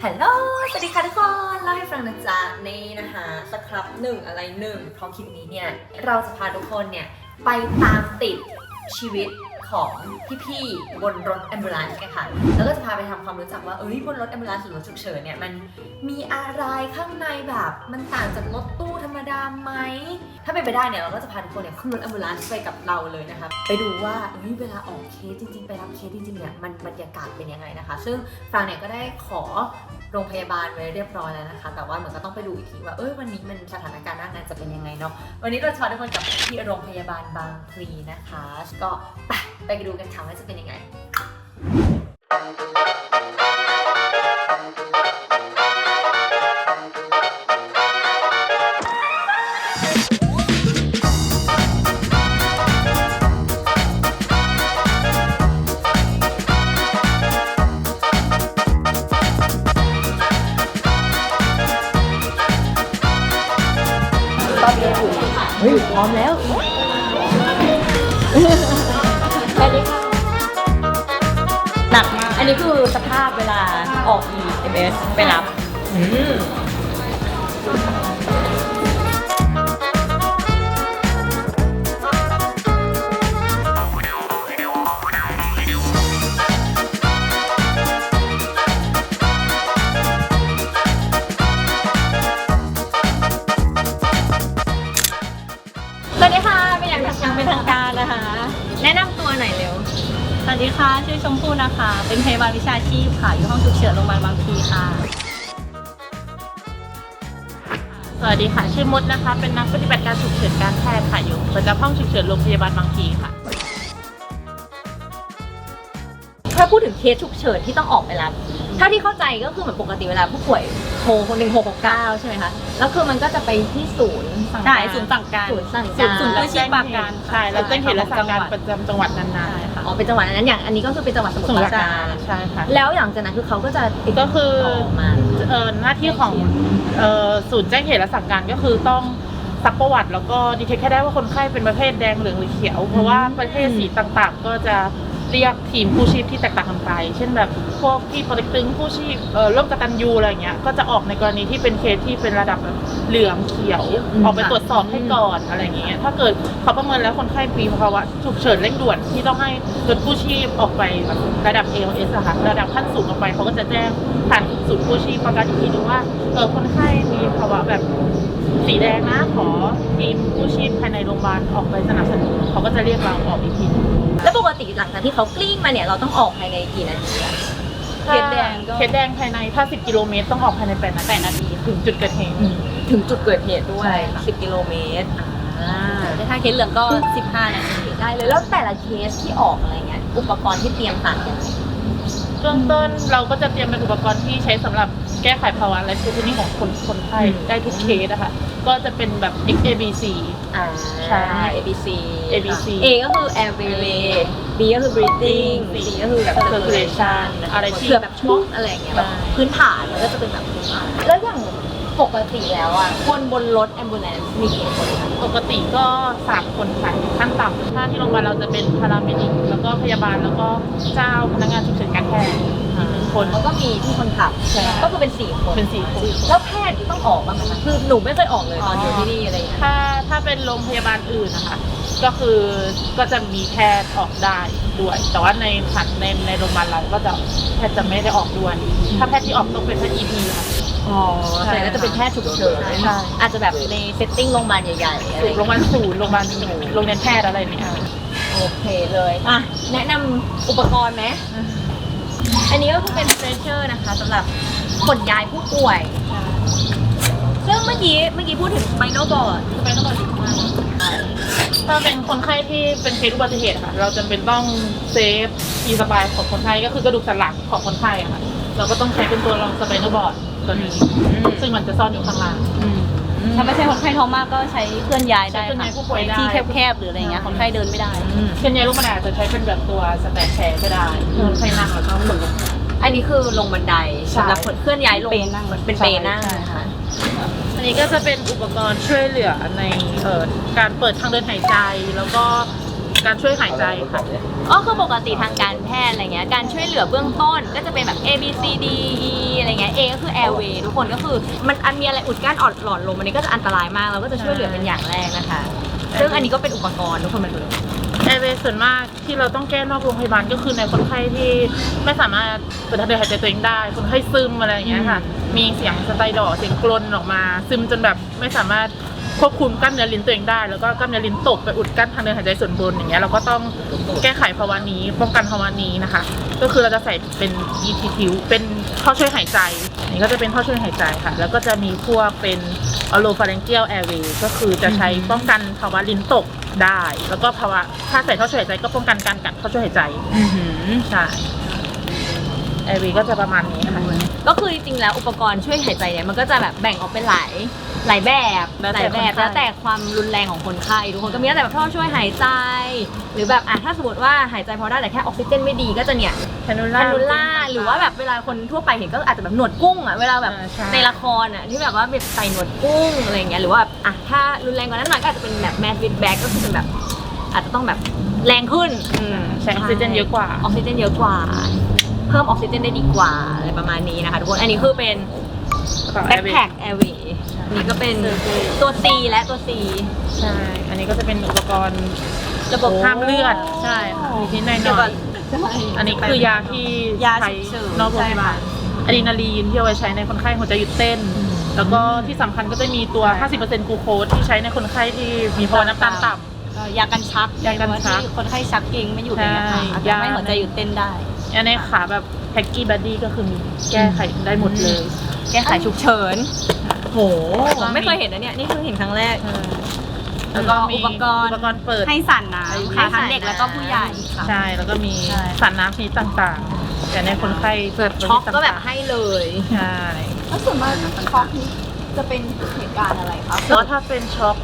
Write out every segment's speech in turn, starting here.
ฮัลโหลสวัสดีค่ะทุกคนเล่าให้ฟังนะจ๊ะนี่นะคะสครับหนึ่งอะไรหนึ่งเพราะคลิปนี้เนี่ยเราจะพาทุกคนเนี่ยไปตามติดชีวิตของพี่ๆบนรถแอมบูเลนซ์กันค่ะแล้วก็จะพาไปทำความรู้จักว่าบนรถแอมบูเลนซ์หรือรถฉุกเฉินเนี่ยมันมีอะไรข้างในแบบมันต่างจากรถตู้ธรรมดาไหมถ้าเป็นไปได้เนี่ยเราก็จะพาทุกคนเนี่ยขึ้นรถแอมบูเลนซ์ไปกับเราเลยนะคะไปดูว่าเวลาออกเคสจริงๆไปรับเคสจริงๆเนี่ยมันบรรยากาศเป็นยังไงนะคะซึ่งฟางเนี่ยก็ได้ขอโรงพยาบาลไว้เรียบร้อยแล้วนะคะแต่ว่าเหมือนก็ต้องไปดูอีกทีว่าวันนี้มันสถานการณ์หน้างานจะเป็นยังไงเนาะวันนี้เราจะพาทุกคนกลับที่โรงพยาบาลบางพลีนะคะก็ไปดูกันค่ะว่าจะเป็นยังไงพร้อมแล้วสวัสดีค่ะหนักมากอันนี้คือสภาพเวลาออก EMS ไปรับสวัสดีค่ะเป็นอย่างเป็นทางการนะคะแนะนำตัวหน่อยเร็วสวัสดีค่ะชื่อชมพู่นะคะเป็นพยาบาลวิชาชีพค่ะอยู่ห้องฉุกเฉินโรงพยาบาลบางพลีค่ะสวัสดีค่ะชื่อมดนะคะเป็นนักปฏิบัติการฉุกเฉินการแพทย์ค่ะอยู่ประจำห้องฉุกเฉินโรงพยาบาลบางพลีค่ะถ้าพูดถึงเคสฉุกเฉินที่ต้องออกไปรับถ้าที่เข้าใจก็คือเหมือนปกติเวลาผู้ป่วยโทร1669ใช่ไหมคะแล้วคือมันก็จะไปที่ศูนย์สั่งการศูนย์สั่งการศูนย์กู้ชีพปราการใช่แล้วแจ้งเหตุและสั่งการประจำจังหวัดนั้นๆค่ะเป็นจังหวัดนั้นอย่างอันนี้ก็คือเป็นจังหวัดสมุทรปราการใช่ค่ะแล้วหลังจากนั้นคือเขาก็จะก็คือหน้าที่ของศูนย์แจ้งเหตุและสั่งการก็คือต้องซักประวัติแล้วก็ดีเทคให้ได้ว่าคนไข้เป็นประเภทแดงเหลืองหรือเขียวเพราะว่าประเภทสีต่างๆก็จะเรียกทีมกู้ชีพที่แตกต่างกันไปเช่นแบบพวกที่ปอเต็กตึงกู้ชีพร่วมกตัญญูอะไรอย่างเงี้ยก็จะออกในกรณีที่เป็นเคสที่เป็นระดับเหลืองเขียวออกไปตรวจสอบให้ก่อนอะไรอย่างเงี้ยถ้าเกิดเขาประเมินแล้วคนไข้มีภาวะฉุกเฉินเร่งด่วนที่ต้องให้รถกู้ชีพออกไประดับ ALS อะค่ะระดับขั้นสูงออกไปเขาก็จะแจ้งผ่านศูนย์กู้ชีพประกันอีกทีนึงว่าคนไข้มีภาวะแบบสีแดงนะขอทีมกู้ชีพภายในโรงพยาบาลออกไปสนับสนุนเขาก็จะเรียกเราออกอีกทีแล้วปกติหลังจากที่เขากลิ้งมาเนี่ยเราต้องออกภายในกี่นาทีเคสแดงภายในถ้า10 กิโลเมตรต้องออกภายใน8 นาทีถึงจุดเกิดเหตุด้วย10 กิโลเมตรถ้าเคสเหลืองก็15 นาทีได้เลยแล้วแต่ละเคสที่ออกอะไรเงี้ยอุปกรณ์ที่เตรียมต่างกันเบื้องต้นเราก็จะเตรียมเป็นอุปกรณ์ที่ใช้สำหรับแก้ไขภาวะและชีวิตนี้ของคนไข้ได้ทุกเคสนะคะก็จะเป็นแบบ XABC ใช่ ABC A ก็คือ airway B ก็คือ breathing C ก็คือแบบ circulation อะไรที่แบบช่วงอะไรอย่างเงี้ยแบบพื้นฐานมันก็จะเป็นแบบพื้นฐานแล้วอย่างปกติแล้วอ่ะคนบนรถแอมบูเลนซ์มีกี่คนคะปกติก็3 คนค่ะขั้นต่ำถ้าที่โรงพยาบาลเราจะเป็นพาราเมดิกแล้วก็พยาบาลแล้วก็เจ้าพนักงานฉุกเฉินการแพทย์คนแล้วก็มีที่คนขับก็คือเป็น4 คนแล้วแพทย์ต้องออกบ้างไหมคะคือหนูไม่เคยออกเลยตอนอยู่ที่นี่อะไรอย่างเงี้ยถ้าเป็นโรงพยาบาลอื่นนะคะก็คือก็จะมีแพทย์ออกได้ด้วยแต่ว่าในโรงพยาบาลเราก็จะแพทย์จะไม่ได้ออกด้วยถ้าแพทย์ที่ออกต้องเป็นแพทย์ EP ค่ะใช่ก็จะเป็นแพทย์ฉุกเฉินอาจจะแบบในเซตติ้งโรงพยาบาลใหญ่ๆโรงพยาบาลศูนย์โรงพยาบาลโรงเรียนแพทย์อะไรเนี่ยโอเคเลยแนะนำอุปกรณ์ไหมอันนี้ก็คือเป็นสเตรเชอร์นะคะสำหรับขนย้ายผู้ป่วยซึ่งเมื่อกี้พูดถึงสไปนอลบอร์ดถ้าเป็นคนไข้ที่เป็นเคสอุบัติเหตุค่ะเราจำเป็นต้องเซฟทีสปายของคนไข้ก็คือกระดูกสันหลังของคนไข้ค่ะเราก็ต้องใช้เป็นตัวรองสไปนอลบอร์ดตัวนี้ซึ่งมันจะซ่อนอยู่ข้างล่างถ้าไม่ใช่คนไข้ท้องมากก็ใช้เคลื่อนย้ายได้ค่ะที่แคบๆหรืออะไรเงี้ยคนไข้เดินไม่ได้เคลื่อนย้ายลูกบันไดจะใช้เป็นแบบตัวสแตนแชร์ก็ได้คนไข้นั่งแล้วก็หมุนลงอันนี้คือลงบันไดสำหรับคนเคลื่อนย้ายลงเป็นเปนั่งค่ะอันนี้ก็จะเป็นอุปกรณ์ช่วยเหลือในการเปิดทางเดินหายใจแล้วก็ การช่วยหายใจค่ะ ก็คือปกติทางการแพทย์อะไรเงี้ยการช่วยเหลือเบื้องต้นก็จะเป็นแบบ A B C D E อะไรเงี้ย A ก็คือ airway ทุกคนก็คือมันมีอะไรอุดกั้นหลอดลมอันนี้ก็จะอันตรายมากเราก็จะช่วยเหลือเป็นอย่างแรกนะคะซึ่งอันนี้ก็เป็นอุปกรณ์ทุกคนมาดู แอร์เวย์ส่วนมากที่เราต้องแก้นอกโรงพยาบาลก็คือในคนไข้ที่ไม่สามารถเปิดทางเดินหายใจตัวเองได้คนไข้ซึมอะไรอย่างเงี้ยค่ะมีเสียงสไตรดอร์เสียงกรนออกมาซึมจนแบบไม่สามารถควบคุมกล้ามเนื้อลิ้นตัวเองได้แล้วก็กล้ามเนื้อลิ้นตกไปอุดกั้นทางเดินหายใจส่วนบนอย่างเงี้ยเราก็ต้องแก้ไขภาวะนี้ป้องกันภาวะนี้นะคะก็คือเราจะใส่เป็น ETQ เป็นท่อช่วยหายใจนี่ก็จะเป็นท่อช่วยหายใจค่ะแล้วก็จะมีพวกเป็น oropharyngeal airway ก็คือจะใช้ป้องกันภาวะลิ้นตกได้แล้วก็ภาวะถ้าใส่ท่อช่วยหายใจก็ป้องกันการกัดท่อช่วยหายใจใช่แอร์เวย์ก็จะประมาณนี้ค่ะ ก็คือจริงๆแล้วอุปกรณ์ช่วยหายใจเนี่ยมันก็จะแบบแบ่งออกเป็นหลายแบบแล้วแต่ความรุนแรงของคนไข้ทุกคนก็มีตั้งแต่แบบท่อช่วยหายใจ หรือแบบถ้าสมมติว่าหายใจพอได้แต่แค่ออกซิเจนไม่ดีก็จะเนี่ย แคนู คานูล่าหรือว่าแบบเวลาคนทั่วไปเห็นก็อาจจะแบบหนวดกุ้งเวลาแบบในละครที่แบบว่าแบบใส่หนวดกุ้งอะไรอย่างเงี้ยหรือว่าถ้ารุนแรงกว่านั้นหน่อยก็อาจจะเป็นแบบแมสวิดแบ็กก็คือเป็นแบบอาจจะต้องแบบแรงขึ้น ใช้ออกซิเจนเยอะกว่า ออกซิเจนเยอะกว่าเพิ่มออกซิเจนได้ดีกว่าอะไรประมาณนี้นะคะทุกคนอันนี้คือเป็นแบ็คแพ็คแอร์เวย์นี่ก็เป็นตัว C และตัว C ใช่อันนี้ก็จะเป็นอุปกรณ์ ระบบ ห้ามเลือดใช่ค่ะนิดหน่อยอันนี้คือยาที่ใช้นอกโรงพยาบาลอะดรีนาลีนที่เอาไว้ใช้ในคนไข้หัวใจหยุดเต้นแล้วก็ที่สำคัญก็จะมีตัว 50% กลูโคสที่ใช้ในคนไข้ที่มีภาวะน้ำตาลต่ำยากันชัก ยากันชัก ที่คนไข้ชักเกร็งไม่อยู่เลยนะคะ ใช่ อาจจะไม่หัวใจหยุดเต้นได้ อันนี้ขาแบบแพ็กกี้บัดดี้ก็คือมีแก้ไขได้หมดเลย แก้ไขฉุกเฉินโหไม่เคยเห็นนะเนี่ยนี่เพิ่งเห็นครั้งแรกแล้วก็อุปกรณ์เปิดให้สั่นน้ำค่ะทั้งเด็กแล้วก็ผู้ใหญ่ค่ะ ใช่แล้วก็มีสารน้ำชนิดต่างๆแต่ในคนไข้ แบบช็อกก็แบบให้เลย ใช่ แล้วส่วนมากช็อกนี้จะเป็นเหตุการณ์อะไรคะ แล้วถ้าเป็นช็อก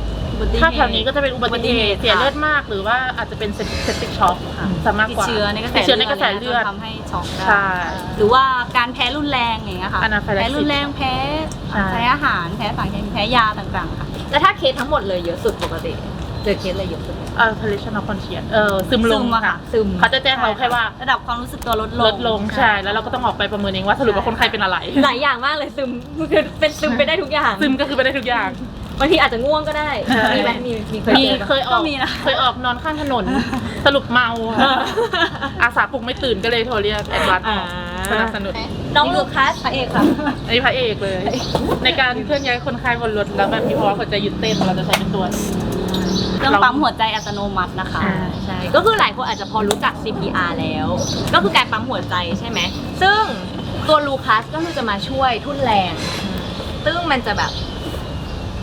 ถ้าแถวนี้ก็จะเป็นอุบัติเหตุเสียเลือดมากหรือว่าอาจจะเป็นเซปติกช็อกสามารถกว่า ติดเชื้อในกระแสเลือดทำให้ช็อกได้ ใช่ หรือว่าการแพ้รุนแรงอย่างเงี้ยค่ะ อนาไฟแล็กซิส แพ้รุนแรงแพ้อาหารแพ้สารเคมีแพ้ยาต่างๆค่ะ แล้วถ้าเคสทั้งหมดเลยเยอะสุดปกติเจอเคสอะไรเยอะสุด alteration of conscience ซึมลง อะค่ะ ซึม เขาจะแจ้งเราแค่ว่า ระดับความรู้สึกตัวลด ลดลงใช่แล้วเราก็ต้องออกไปประเมินเองว่าสรุปว่าคนไข้เป็นอะไร หลายอย่างมากเลยซึมคือเป็นซึมไปได้ทุกอย่าง ซึมก็คือไปได้ทุกอย่าง บางทีอาจจะง่วงก็ได้ ใช่ มีไหมมีเคย มี เจอปะ เคยออกนอนข้างถนนสรุปเมาอาสาปลุกไม่ตื่นก็เลยโทรเรียกแอดวานซ์สนับสนุน น้องลูคัสพระเอกค่ะ อันนี้พระเอกเลย ในการเคลื่อนย้ายคนไข้บนรถแล้วแบบมีภาวะหัวใจหยุดเต้นเราจะใช้เป็นตัว เครื่องปั๊มหัวใจอัตโนมัตินะคะ ใช่ก็คือหลายคนอาจจะพอรู้จัก CPR แล้ว ก็คือการปั๊มหัวใจใช่ไหมซึ่งตัวลูคัสก็คือจะมาช่วยทุ่นแรง ซึ่งมันจะแบบ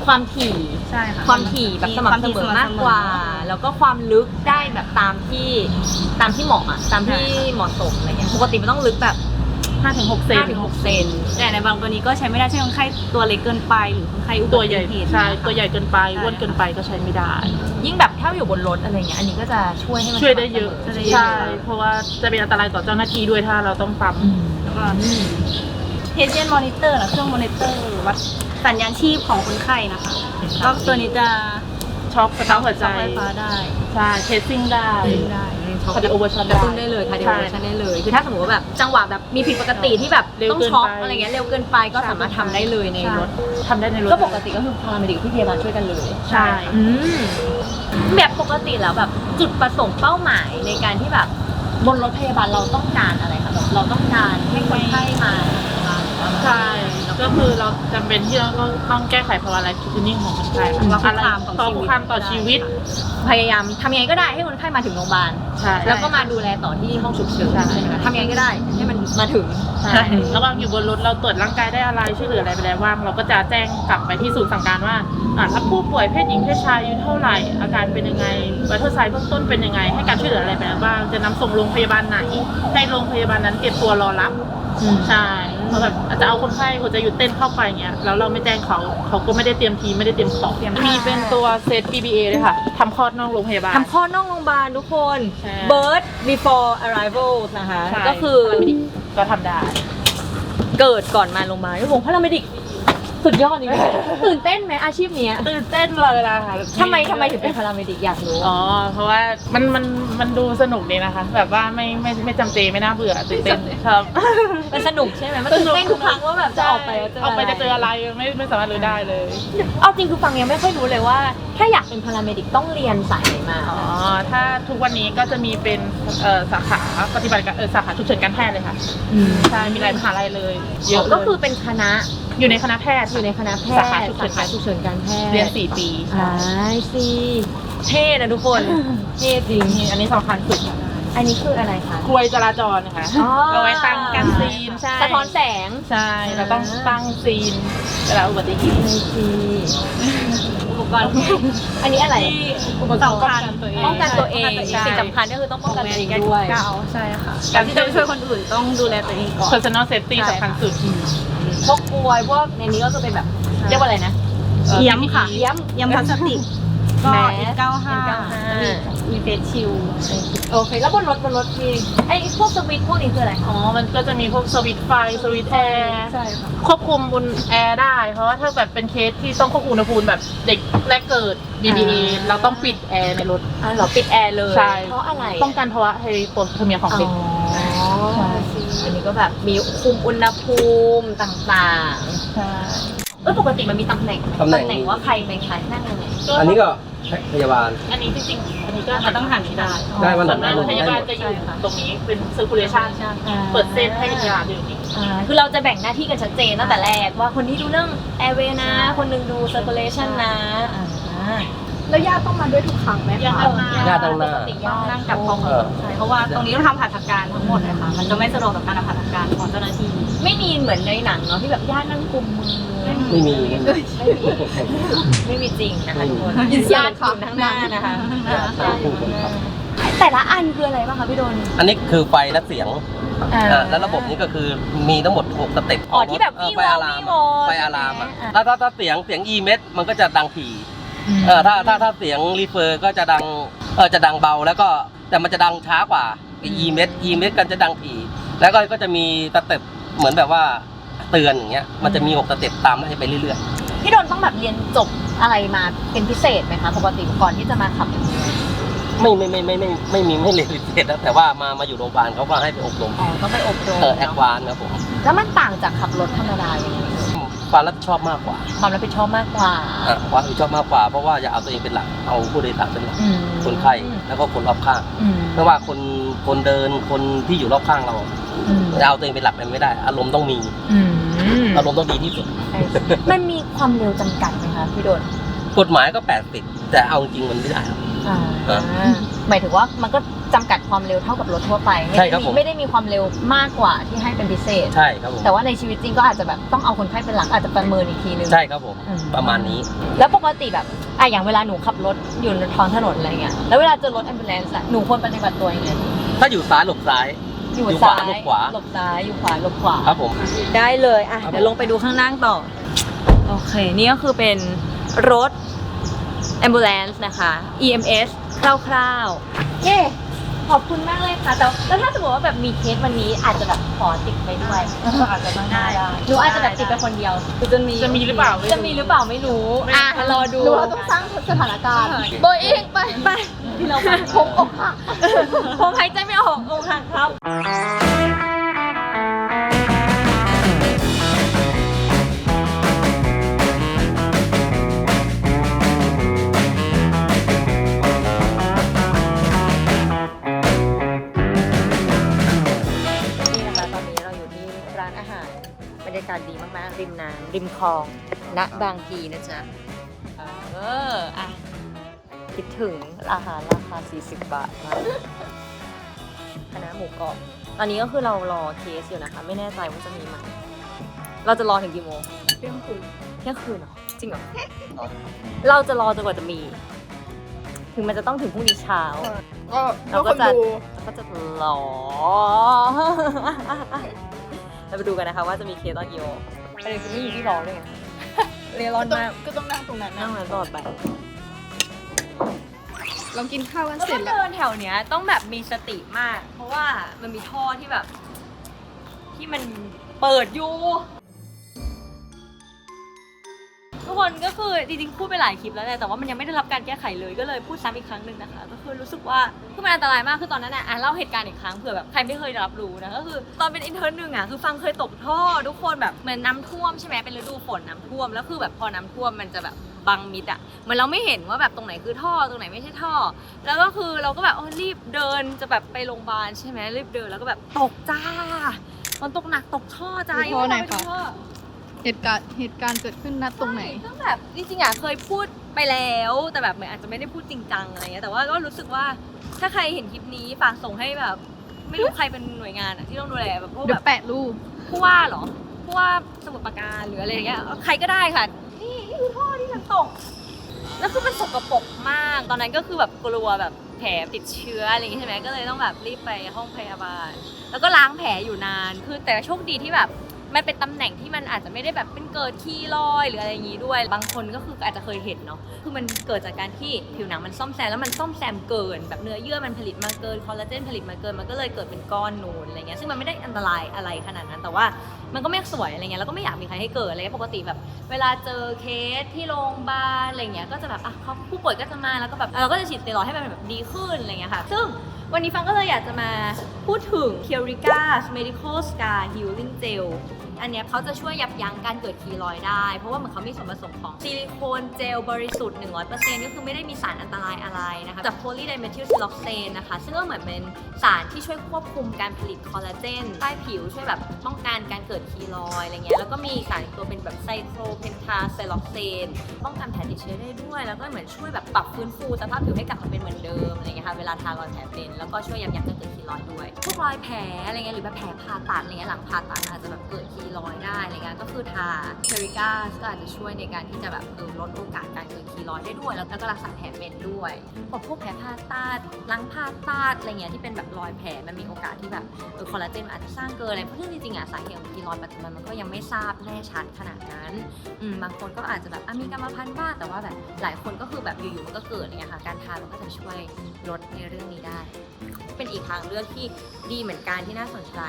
ความถี่ ใช่ค่ะ ความถี่แบบสม่ำเสมอมากกว่า แล้วก็ความลึกได้แบบตามที่เหมาะอะตามที่เหมาะสมอะไรเงี้ยปกติมันต้องลึกแบบ 5-6 เซน 5-6 เซน แต่ในบางตัวนี้ก็ใช้ไม่ได้เช่นคนไข้ตัวเล็กเกินไปหรือคนไข้อุบั ตัว ติ ใหญ่ เหตุ ใช่ตัวใหญ่เกินไปอ้วนเกินไปก็ใช้ไม่ได้ ยิ่งแบบถ้าอยู่บนรถอะไรเงี้ยอันนี้ก็จะช่วยให้มัน ช่วยได้เยอะ สม่ำสม ใช่เพราะว่าจะเป็นอันตรายต่อเจ้าหน้าที่ด้วยถ้าเราต้องปั๊ม แล้วก็เทสเจนมอนิเตอร์นะเครื่องมอนิเตอร์วัดสัญญาณชีพของคนไข้นะคะก็ตัวนี้จะ ช็อกสะท้านหัวใจ ช็อกไฟฟ้าได้ ใช่เทสซิ่งได้ ได้ คาร์ดิโอเวอร์ชัน กระตุ้นได้เลยคาร์ดิโอเวอร์ชันได้เลย คือถ้าสมมติว่าแบบจังหวะแบบมีผิดปกติที่แบบ เร็ว ต้อง เกิน ช็อก ไป อะไรเงี้ยเร็วเกินไปก็สามารถทำได้เลยในรถ ทำได้ในรถ ก็ปกติก็คือพาราเมดิกที่พยาบาลช่วยกันเลย ใช่ แบบปกติแล้วแบบจุดประสงค์เป้าหมายในการที่แบบบนรถพยาบาลเราต้องการอะไรคะแบบเราต้องการให้คนไข้มาใช่ก็คือเราจำเป็นที่เราต้องแก้ไขภาวะไลฟ์คิวนิ่งของคนไข้อะไรต่อคุกคามต่อชีวิต พยายามทำยังไงก็ได้ให้คนไข้มาถึงโรงพยาบาล ใช่ แล้วก็มาดูแลต่อที่ห้องฉุกเฉินใช่ไหมคะทำยังไงก็ได้ให้มันมาถึง ใช่ระหว่างอยู่บนรถเราตรวจร่างกายได้อะไรช่วยเหลืออะไรไปแล้วบ้างเราก็จะแจ้งกลับไปที่ศูนย์สั่งการว่าถ้าผู้ป่วยเพศหญิงเพศชายอายุเท่าไหร่อาการเป็นยังไงไวท์เทอร์ไซด์เบื้องต้นเป็นยังไงให้การช่วยเหลืออะไรไปแล้วบ้างจะนำส่งโรงพยาบาลไหนให้โรงพยาบาลนั้นเก็บตัวรอรับใช่เพราะแบบอาจจะเอาคนไข้หัวใจหยุดเต้นเข้าไปเงี้ยแล้วเราไม่แจ้งเขาก็ไม่ได้เตรียมทีไม่ได้เตรียมของมีเป็นตัวเซต BBA เลยค่ะทำคลอดนอกโรงพยาบาล ทำคลอดนอกโรงพยาบาลทุกคน ใช่ birth before arrival นะคะ ใช่ ก็คือ ก็ทำได้ เกิดก่อนมาโรงพยาบาลวงพาราเมดิก สุดยอดจริงๆตื่นเต้นไหมอาชีพเนี้ย ตื่นเต้นเลยล่ะค่ะ ทำไมถึงเป็นพาราเมดิกอยากรู้ อ๋อเพราะว่ามันดูสนุกดีนะคะ แบบว่าไม่จำเจไม่น่าเบื่อตื่นเต้นครับ มันสนุกใช่ไหมมันตื่นเต้นทุกครั้งว่าแบบจะออกไปแล้วเจอ ออกไป อะไร จะเจออะไรไม่สามารถรู้ได้เลย เอาจริงคือฟังยังไม่ค่อยรู้เลยว่าถ้าอยากเป็นพาราเมดิกต้องเรียนสายไหนมา อ๋อถ้าทุกวันนี้ก็จะมีเป็นสาขาปฏิบัติการสาขาฉุกเฉินการแพทย์เลยค่ะใช่มีหลายมหาลัยเลยเยอะเลย ก็คือเป็นคณะ อยู่ในคณะแพทย์ อยู่ในคณะแพทย์ สาขาฉุกเฉิน ฉุกเฉินการแพทย์ เรียน4 ปี สิเท่นะทุกคนเท่จริง อันนี้สำคัญสุดค่ะ อันนี้คืออะไรคะ กลวยจราจรนะคะ อ๋อ เอาไว้ตั้งกันซีนใช่ สะท้อนแสง ใช่เราต้องตั้งซีนเวลาอุบัติเหตุ อุปกรณ์อันนี้อะไร อุปกรณ์ป้องกันตัวเอง ป้องกันตัวเอง ใช่ สิ่งสำคัญก็คือต้องป้องกันตัวเองด้วย ใช่ค่ะการที่จะช่วยคนอื่นต้องดูแลตัวเองก่อน personal safety สำคัญสุด พวกกลวยพวกในนี้ก็จะเป็นแบบเรียกว่าอะไรนะ เยี่ยมค่ะ เยี่ยม เยี่ยมพลาสติกก็ แมส N95 มีเฟสชิล โอเคแล้วบนรถพี่ไอ้พวกสวิตช์พวกนี้คืออะไร อ๋อ มันก็จะมีพวกสวิตช์ไฟ สวิตช์แอร์ ใช่ค่ะ ควบคุมบนแอร์ได้ เพราะว่าถ้าแบบเป็นเคสที่ต้องควบคุมอุณหภูมิแบบเด็กแรกเกิด BBA เราต้องปิดแอร์ในรถ เหรอปิดแอร์เลย ใช่ เพราะอะไร ป้องกันภาวะไฮโปเทอร์เมียของเด็ก อันนี้ก็แบบมีคุมอุณหภูมิต่างๆ ใช่ ปกติมันมีตำแหน่งไหม ตำแหน่ง ว่าใครเป็นใครนั่งยังไง อันนี้ก็พยาบาล อันนี้จริงๆ อันนี้ก็ต้องหันนี้ได้ ได้วันไหน ส่วนมาก ได้หมด พยาบาลจะอยู่ตรงนี้เป็น circulation เปิดเส้นให้พยาบาลอยู่นี่ คือเราจะแบ่งหน้าที่กันชัดเจนตั้งแต่แรกว่าคนที่ดูเรื่อง airway นะ คนหนึงดู circulation นะ แล้วญาติต้องมาด้วยทุกครั้งไหม ญา คะ ติต้องมา ญาติต้องหน้า ปกติญาติ นั่งกับห้องใช่เพราะว่าตรงนี้ต้องทำหัตถการทั้งหมดเลยค่ะมันจะไม่สะดวกต่อการทำหัตถการของเจ้าหน้าที่ ไม่มีเหมือนในหนังเนาะที่แบบญาตินั่งกุมมือ ไม่มี ไม่มีจริงนะคะ ไม่ ทุ มี กคนญาติอยู่ข้างหน้านะคะญาติอยู่ข้างหน้าแต่ละอันคืออะไรบ้างคะพี่โดน อันนี้คือไฟและเสียงแล้วระบบนี้ก็คือมีทั้งหมด6สเต็ป อ๋อที่แบบวี่ ไฟ วอ อะลาม วี่วอ ไฟอะลามอ่ะ ใช่ไหม ถ้าเสียง E เม็ดมันก็จะดังถี่ถ้าเสียงรีเฟอร์ก็จะดังเบาแล้วก็แต่มันจะดังช้ากว่า E เม็ดกันจะดังถี่แล้วก็จะมีสเต็ปเหมือนแบบว่าเตือนอย่างเงี้ยมันจะมี6สเต็ปตามให้ไปเรื่อยๆ พี่โดนต้องแบบเรียนจบอะไรมาเป็นพิเศษไหมคะปกติก่อนที่จะมาขับ ไม่มีไม่เรียนพิเศษนะแต่ว่ามาอยู่โรงพยาบาลเขาก็ให้ไปอบรม อ๋อต้องไปอบรม แอดวานซ์ครับผม แล้วมันต่างจากขับรถธรรมดายังไง ความรับผิดชอบมากกว่า ความรับผิดชอบมากกว่า ความรับผิดชอบมากกว่าเพราะว่าอย่าเอาตัวเองเป็นหลักเอาผู้โดยสารเป็นหลักคนไข้แล้วก็คนรอบข้างไม่ว่าคนเดินคนที่อยู่รอบข้างเราจะเอาตัวเองเป็นหลักไปไม่ได้ อารมณ์ต้องมีอารมณ์ต้องดีที่สุด มันมีความเร็วจำกัดไหมคะพี่โดน กฎหมายก็80แต่เอาจริงมันไม่ได้ครับ หมายถึงว่ามันก็จำกัดความเร็วเท่ากับรถทั่วไป ใช่ครับผม ไม่ได้มีความเร็วมากกว่าที่ให้เป็นพิเศษ ใช่ครับผม แต่ว่าในชีวิตจริงก็อาจจะแบบต้องเอาคนไข้เป็นหลักอาจจะประเมินอีกทีนึง ใช่ครับผมประมาณนี้ แล้วปกติแบบอย่างเวลาหนูขับรถอยู่ในท้องถนนอะไรเงี้ยแล้วเวลาเจอรถแอมบูเลนซ์หนูควรปฏิบัติตัวยังไง ถ้าอยู่ซ้ายหลบซ้าย อยู่ อยู่ขวา ซ้าย หลบขวา หลบซ้ายอยู่ขวาหลบขวา ครับผม ได้เลยอ่ะ ครับ เดี๋ยวลงไปดูข้างล่างต่อโอเคนี่ก็คือเป็นรถ ambulance นะคะ EMS คร่าวๆเย้ขอบคุณมากเลยค่ะแต่แล้วถ้าสมมติว่าแบบมีเคสวันนี้อาจจะแบบขอติดไปด้วย อาจจะนั่งได้ หนูอาจจะแบบติดไปคนเดียว จะมีหรือเปล่า จะมีหรือเปล่าไม่รู้รอดู หรือว่าต้องสร้างสถานการณ์ โบยเองไปที่เราผมอกหักผมหายใจไม่ออกอกหักครับนี่นะคะตอนนี้เราอยู่ที่ร้านอาหารบรรยากาศดีมากๆริมน้ำริมคลองณบางพีนะจ๊ะคิดถึงอาหารราคา40 บาทมากคณะหมูกรอบตอนนี้ก็คือเรารอเคสอยู่นะคะ ไม่แน่ใจว่าจะมีไหมเราจะรอถึงกี่โมง เที่ยงคืน เที่ยงคืนเหรอจริงเหรอเราจะรอจนกว่าจะมี ถึงมันจะต้องถึงพรุ่งนี้เช้า เราก็จะรอ เราไปดูกันนะคะว่าจะมีเคสตอนกี่โมงประเด็นคือไม่มีที่รอด้วยไงเรียร้อนมาก ก็ต้องนั่งตรงนั้น นั่ นะ งนั้นตลอดไป เรากินข้าวกัน แล้ว เสร็จแล้ว เดินแถวเนี้ยต้องแบบมีสติมาก เพราะว่ามันมีท่อที่แบบ ที่มันเปิดอยู่ ทุกคนก็คือจริงๆพูดไปหลายคลิปแล้วแหละแต่ว่ามันยังไม่ได้รับการแก้ไขเลยก็เลยพูดซ้ำอีกครั้งหนึ่งนะคะก็คือรู้สึกว่าคือมันอันตรายมากคือตอนนั้นเล่าเหตุการณ์อีกครั้งเผื่อแบบใครไม่เคยรับรู้นะก็คือตอนเป็นอินเทอร์หนึ่งคือฟังเคยตกท่อทุกคนแบบเหมือนน้ำท่วมใช่ไหมเป็นฤดูฝนน้ำท่วมแล้วคือแบบพอน้ำท่วมมันจะแบบบังมิดเหมือนเราไม่เห็นว่าแบบตรงไหนคือท่อตรงไหนไม่ใช่ท่อแล้วก็คือเราก็แบบรีบเดินจะแบบไปโรงพยาบาลใช่ไหมรีบเดินแล้วก็แบบตกจ้ามันตกหนักตกท่อจ้า ท่อไหนคะ ท่อ เหตุการณ์เกิดขึ้นณตรงไหน ก็แบบจริงๆเคยพูดไปแล้วแต่แบบเหมือนอาจจะไม่ได้พูดจริงจังอะไรเงี้ยแต่ว่าก็รู้สึกว่าถ้าใครเห็นคลิปนี้ฝากส่งให้แบบไม่รู้ใครเป็นหน่วยงานที่ต้องดูแลแบบพวก เดี๋ แบ ยว บ แปะรูป ผู้ว่าเหรอผู้ว่าสมุทรปราการหรืออะไรอย่างเงี้ยใครก็ได้ค่ะนี่คือท่อที่มันตกแล้วคือมันสกปรกมากตอนนั้นก็คือแบบกลัวแบบแผลติดเชื้ออะไรอย่างงี้ใช่ไหมก็เลยต้องแบบรีบไปห้องพยาบาลแล้วก็ล้างแผลอยู่นานคือแต่โชคดีที่แบบมันเป็นตำแหน่งที่มันอาจจะไม่ได้แบบเป็นเกิดขี้รอยหรืออะไรอย่างงี้ด้วยบางคนก็คืออาจจะเคยเห็นเนาะคือมันเกิดจากการที่ผิวหนังมันซ่อมแซมแล้วมันซ่อมแซมเกินแบบเนื้อเยื่อมันผลิตมาเกินคอลลาเจนผลิตมาเกินมันก็เลยเกิดเป็นก้อนนูนอะไรเงี้ยซึ่งมันไม่ได้อันตรายอะไรขนาดนั้นแต่ว่ามันก็ไม่สวยอะไรเงี้ยแล้วก็ไม่อยากมีใครให้เกิดอะไรเงี้ยปกติแบบเวลาเจอเคสที่โรงพยาบาลอะไรเงี้ยก็จะแบบเขาผู้ป่วยก็จะมาแล้วก็แบบเราก็จะฉีดสเตียรอยด์ให้มันแบบดีขึ้นอะไรเงี้ยค่ะซึ่งวันนี้ฟังก็เลยอยากจะมาพูดถึง Curica's Medical Scar Healing Gel อันเนี้ยเขาจะช่วยยับยั้งการเกิดคีรอยด์ได้เพราะว่าเหมือนเขามีส่วนผสมของซิลิโคนเจลบริสุทธิ์ 100% ก็คือไม่ได้มีสารอันตรายอะไรนะคะจากโพลีไดเมทิลซิลอกเซนนะคะซึ่งก็เหมือนเป็นสารที่ช่วยควบคุมการผลิตคอลลาเจนใต้ผิวช่วยแบบป้องกันการเกิดคีรอยด์อะไรเงี้ยแล้วก็มีสารอีกตัวเป็นแบบไซโครเพนทาไซลอกเซนป้องกันแผลติดเชื้อได้ด้วยแล้วก็เหมือนช่วยแบบปรับฟื้นฟูสภาพผิวให้กลับมาเป็นเหมือนเดิมอะไรเงี้ยค่ะเวลาทารอยแผลเป็นแล้วก็ช่วยยับยั้งการเกิดคีรอยด์ด้วยพวกรอยแผลอะไรเงี้ยหรือแบบแผลผ่าตัดอะไรเงี้ยหลังผ่าตัดอาจจะแบบเกิดคีรอยด์ได้อะไรเงี้ยก็คือทาเทริก้าก็อาจจะช่วยในการที่จะแบบลดโอกาสการเกิดคีรอยด์ได้ด้วยแล้วก็รักษาแผลเป็นด้วยพวกแผลผ่าตัดหลังผ่าตัดอะไรเงี้ยที่เป็นแบบรอยแผลมันมีโอกาสที่แบบคอลลาเจนอาจจะสร้างเกินอะไรเพราะจริงๆสาเหตุของคีรอยด์ปัจจุบันมันก็ยังไม่ทราบแน่ชัดขนาดนั้นบางคนก็อาจจะแบบมีกรรมพันธุ์บ้างแต่ว่าแบบหลายคนก็คือแบบอยู่ๆมันก็เกิดอะไรเงี้ยค่ะการทามันก็จะช่วยลดในเรื่องนี้ได้เป็นอีกทางเลือกที่ดีเหมือนกันที่น่าสนใจ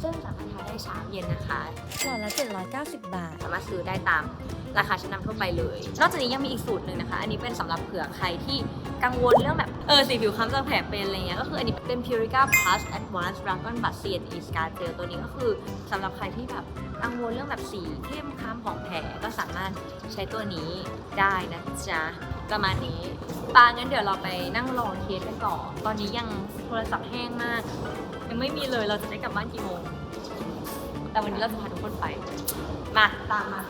ซึ่งสามารถทาได้เช้าเย็นนะคะหลอดละ790 บาทสามารถซื้อได้ตามราคาชั้นนำทั่วไปเลยนอกจากนี้ยังมีอีกสูตรหนึ่งนะคะอันนี้เป็นสำหรับเผื่อใครที่กังวลเรื่องแบบสีผิวคล้ำจากแผลเป็นอะไรเงี้ยก็คืออันนี้เป็น Purica Plus Advanced Dragon Bud CNE Scar Gel ตัวนี้ก็คือสำหรับใครที่แบบกังวลเรื่องแบบสีเข้มคล้ำของแผลก็สามารถใช้ตัวนี้ได้นะจ๊ะประมาณนี้ปางั้นเดี๋ยวเราไปนั่งรอเคสกันต่อตอนนี้ยังโทรศัพท์แห้งมากยังไม่มีเลยเราจะได้กลับบ้านกี่โมงแต่วันนี้เราจะพาทุกคนไปมาตามมา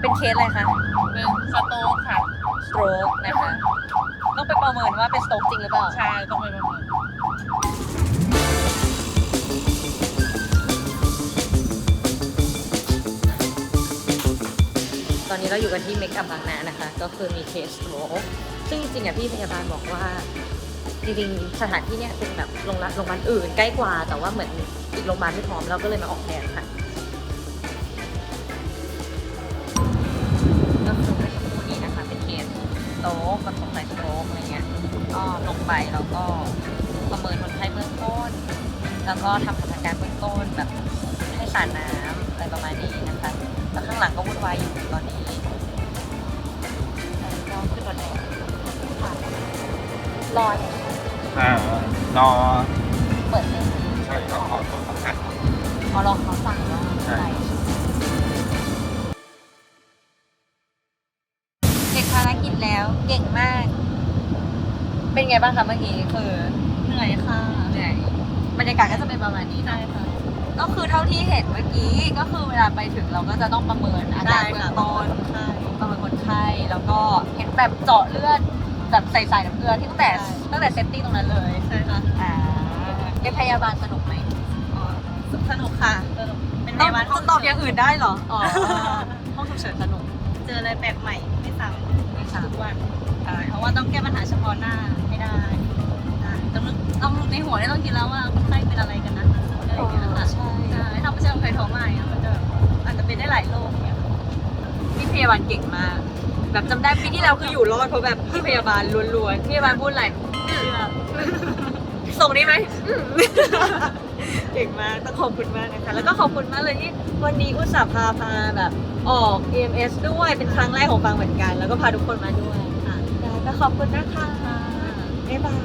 เป็นเคสอะไรคะ เป็นสโตรกค่ะ สโตรกนะคะ ต้องไปประเมินว่าเป็นสโตรกจริงหรือเปล่า ใช่ต้องไปประเมิน ตอนนี้เราอยู่กันที่เมคอัพบางนานะคะ ก็คือมีเคสสโตรกซึ่งจริงๆพี่พยาบาลบอกว่าจริงๆสถานที่เนี่ยเป็นแบบโรงพยาบาลอื่นใกล้กว่าแต่ว่าเหมือนอีกโรงพยาบาลไม่พร้อมเราก็เลยมาออกแทนค่ะก็คือเป็นคนนี้นะคะเป็นเคสสโตรกกับสงสัยสโตรกอะไรเงี้ยก็ลงไปแล้วก็ประเมินคนไข้เบื้องต้นแล้วก็ทำพัฒนาการเบื้องต้นแบบให้สารน้ำอะไรประมาณนี้นะคะแล้วข้างหลังก็วุ่นวายอยู่ตอนนี้ก็ขึ้นรถแล้วรอ รอ เปิดเลย ใช่รอขอตัวประกัน รอเขาสั่งว่า ใช่ เด็กภารกิจแล้วเก่งมาก เป็นไงบ้างคะเมื่อกี้คือเหนื่อยค่ะเหนื่อยบรรยากาศก็จะเป็นประมาณนี้ได้ค่ะก็คือเท่าที่เห็นเมื่อกี้ก็คือเวลาไปถึงเราก็จะต้องประเมินอาการเบื้องต้นประเมินคนไข้แล้วก็เห็นแบบเจาะเลือดแบบใส่น้ำเกลือที่ตั้งแต่เซฟตี้ตรงนั้นเลยใช่ค่ะเป็นพยาบาลสนุกไหมสนุกค่ะเป็นพยาบาลต้องตอบอย่างอื่นได้เหรออ๋อห้องฉุกเฉินสนุก เจออะไรแปลกใหม่ไม่ซ้ำทุกวันใช่เพราะว่าต้องแก้ปัญหาเฉพาะหน้าให้ได้ต้องในหัวเนี่ยต้องคิดแล้วว่าคนไข้เป็นอะไรกันนะอะไรอย่างเงี้ยค่ะใช่ถ้าไม่ใช่คนไข้ท้องใหม่มันจะอาจจะเป็นได้หลายโรคเนี่ย พี่พยาบาลเก่งมากแบบจำได้ปีที่แล้วคืออยู่รอดเพราะแบบพี่พยาบาลล้วนๆพี่พยาบาลพูดอะไรส่งได้ไหมเก่งมากต้องขอบคุณมากนะคะแล้วก็ขอบคุณมากเลยที่วันนี้อุตส่าห์พาแบบออก EMS ด้วยเป็นครั้งแรกของฟังเหมือนกัน แล้วก็พาทุกคนมาด้วยค่ะก็ขอบคุณนะคะบ๊ายบาย